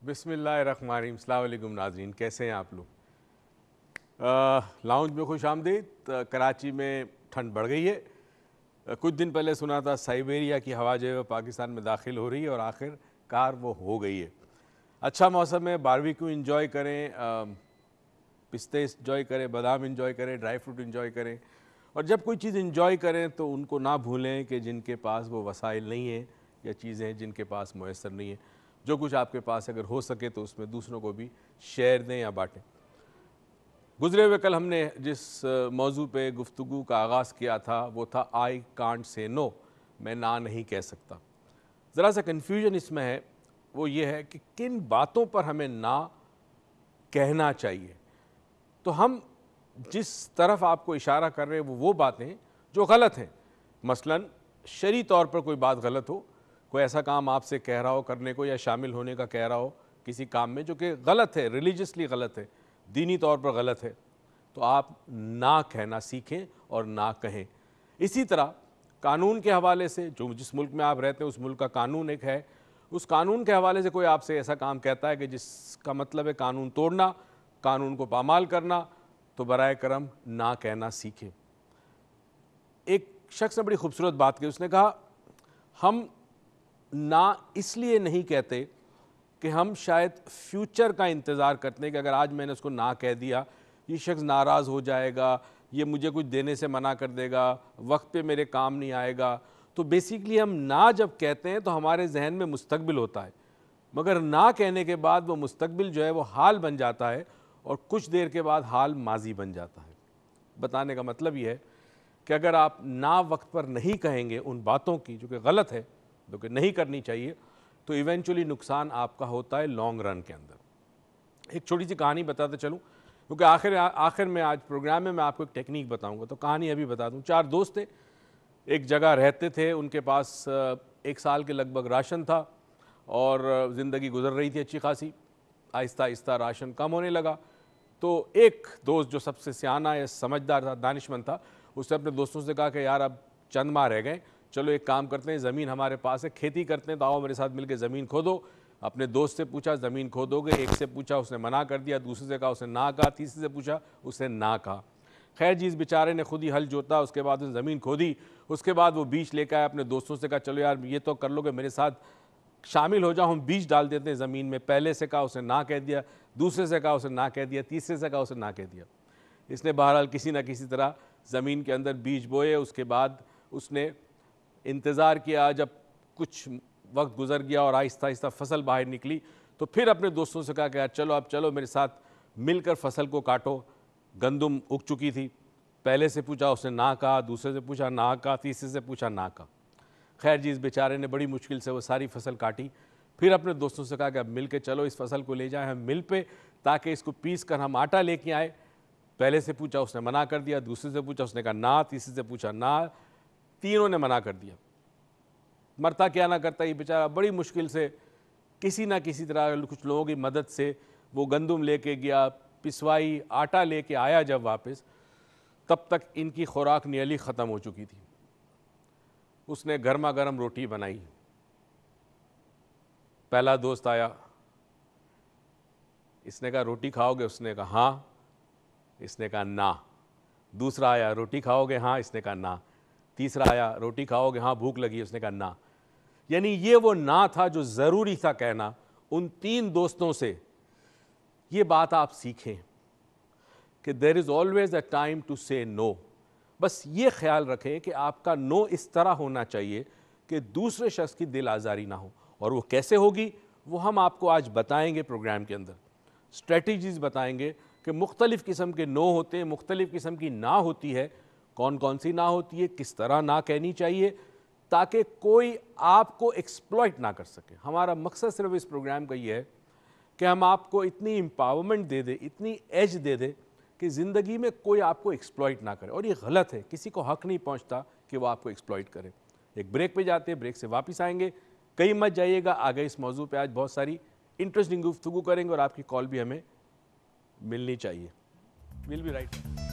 बिस्मिल्लाहिर्रहमानिर्रहीम। अस्सलाम वालेकुम नाज़रीन, कैसे हैं आप लोग? लाउंज में खुश आमदीद। कराची में ठंड बढ़ गई है। कुछ दिन पहले सुना था साइबेरिया की हवा जो है पाकिस्तान में दाखिल हो रही है और आखिरकार वो हो गई है। अच्छा मौसम है, बारबेक्यू इंजॉय करें, पिस्ते इंजॉय करें, बादाम इंजॉय करें, ड्राई फ्रूट इंजॉय करें। और जब कोई चीज़ इंजॉय करें तो उनको ना भूलें कि जिनके पास वो वसाइल नहीं है या चीज़ें हैं जिनके पास मुयस्सर नहीं है, जो कुछ आपके पास अगर हो सके तो उसमें दूसरों को भी शेयर दें या बांटें। गुज़रे हुए कल हमने जिस मौजू पे गुफ्तगू का आगाज़ किया था वो था आई कांट से नो, मैं ना नहीं कह सकता। ज़रा सा कन्फ्यूजन इसमें है, वो ये है कि किन बातों पर हमें ना कहना चाहिए। तो हम जिस तरफ आपको इशारा कर रहे हैं वो बातें जो गलत हैं, मसलन शरई तौर पर कोई बात गलत हो, कोई ऐसा काम आपसे कह रहा हो करने को या शामिल होने का कह रहा हो किसी काम में जो कि गलत है, रिलीजियसली गलत है, दीनी तौर पर गलत है, तो आप ना कहना सीखें और ना कहें। इसी तरह कानून के हवाले से, जो जिस मुल्क में आप रहते हैं उस मुल्क का कानून एक है, उस कानून के हवाले से कोई आपसे ऐसा काम कहता है कि जिसका मतलब है कानून तोड़ना, कानून को पामाल करना, तो बराए करम ना कहना सीखें। एक शख्स ने बड़ी खूबसूरत बात की, उसने कहा हम ना इसलिए नहीं कहते कि हम शायद फ्यूचर का इंतज़ार करते हैं कि अगर आज मैंने उसको ना कह दिया ये शख्स नाराज़ हो जाएगा, ये मुझे कुछ देने से मना कर देगा, वक्त पे मेरे काम नहीं आएगा। तो बेसिकली हम ना जब कहते हैं तो हमारे जहन में मुस्तकबिल होता है, मगर ना कहने के बाद वो मुस्तकबिल जो है वो हाल बन जाता है और कुछ देर के बाद हाल माजी बन जाता है। बताने का मतलब ये है कि अगर आप ना वक्त पर नहीं कहेंगे उन बातों की जो कि गलत है, जो कि नहीं करनी चाहिए, तो इवेंचुअली नुकसान आपका होता है लॉन्ग रन के अंदर। एक छोटी सी कहानी बताते चलूँ, क्योंकि आखिर में आज प्रोग्राम में मैं आपको एक टेक्निक बताऊंगा, तो कहानी अभी बता दूं। चार दोस्त थे, एक जगह रहते थे, उनके पास 1 साल के लगभग राशन था और ज़िंदगी गुजर रही थी अच्छी खासी। आहिस्ता आहिस्ता राशन कम होने लगा, तो एक दोस्त जो सबसे सियाना या समझदार था, दानिशमंद था, उसने अपने दोस्तों से कहा कि यार अब चंद माह रह गए, चलो एक काम करते हैं, ज़मीन हमारे पास है, खेती करते हैं, तो आओ मेरे साथ मिलकर ज़मीन खोदो। अपने दोस्त से पूछा ज़मीन खोदोगे, एक से पूछा उसने मना कर दिया, दूसरे से कहा उसने ना कहा, तीसरे से पूछा उसने ना कहा। खैर जी, इस बेचारे ने खुद ही हल जोता, उसके बाद उसने ज़मीन खोदी, उसके बाद वो बीज लेकर आया, अपने दोस्तों से कहा चलो यार ये तो कर लोगे, मेरे साथ शामिल हो जाओ, हम बीज डाल देते हैं ज़मीन में। पहले से कहा उसने ना कह दिया, दूसरे से कहा उसने ना कह दिया, तीसरे से कहा उसने ना कह दिया। इसने बहरहाल किसी न किसी तरह ज़मीन के अंदर बीज बोए। उसके बाद उसने इंतज़ार किया, जब कुछ वक्त गुजर गया और आहिस्ता आहिस्ता फसल बाहर निकली, तो फिर अपने दोस्तों से कहा कि यार चलो अब चलो मेरे साथ मिलकर फसल को काटो। गंदम उग चुकी थी, पहले से पूछा उसने ना कहा, दूसरे से पूछा ना कहा, तीसरे से पूछा ना कहा। खैर जी, इस बेचारे ने बड़ी मुश्किल से वो सारी फसल काटी, फिर अपने दोस्तों से कहा कि अब मिल के चलो इस फसल को ले जाएं हम मिल पे, ताकि इसको पीस कर हम आटा लेके आए। पहले से पूछा उसने मना कर दिया, दूसरे से पूछा उसने कहा ना, तीसरे से पूछा ना, तीनों ने मना कर दिया। मरता क्या ना करता, ये बेचारा बड़ी मुश्किल से किसी ना किसी तरह कुछ लोगों की मदद से वो गंदम लेके गया, पिसवाई, आटा लेके आया जब वापस, तब तक इनकी खुराक नियली ख़त्म हो चुकी थी। उसने गर्मा गर्म रोटी बनाई। पहला दोस्त आया, इसने कहा रोटी खाओगे, उसने कहा हाँ, इसने कहा ना। दूसरा आया, रोटी खाओगे, हाँ, इसने कहा ना। तीसरा आया, रोटी खाओगे, हाँ भूख लगी, उसने कहा ना। यानी ये वो ना था जो ज़रूरी था कहना। उन 3 दोस्तों से ये बात आप सीखें कि there is always a time to say no. बस ये ख्याल रखें कि आपका नो इस तरह होना चाहिए कि दूसरे शख्स की दिल आज़ारी ना हो। और वो कैसे होगी वो हम आपको आज बताएंगे प्रोग्राम के अंदर। स्ट्रेटजीज़ बताएंगे कि मुख्तलिफ़ किस्म के नो होते हैं, मुख्तलिफ़ किस्म की ना होती है, कौन कौन सी ना होती है, किस तरह ना कहनी चाहिए, ताकि कोई आपको एक्सप्लॉइट ना कर सके। हमारा मकसद सिर्फ इस प्रोग्राम का ये है कि हम आपको इतनी एम्पावरमेंट दे दें, इतनी एज दे दें कि ज़िंदगी में कोई आपको एक्सप्लॉइट ना करे। और ये गलत है, किसी को हक नहीं पहुंचता कि वो आपको एक्सप्लॉइट करे। एक ब्रेक पे जाते हैं, ब्रेक से वापस आएंगे, कहीं मत जाइएगा। आगे इस मौजू पे आज बहुत सारी इंटरेस्टिंग गुफ्तगू करेंगे और आपकी कॉल भी हमें मिलनी चाहिए। Will be right.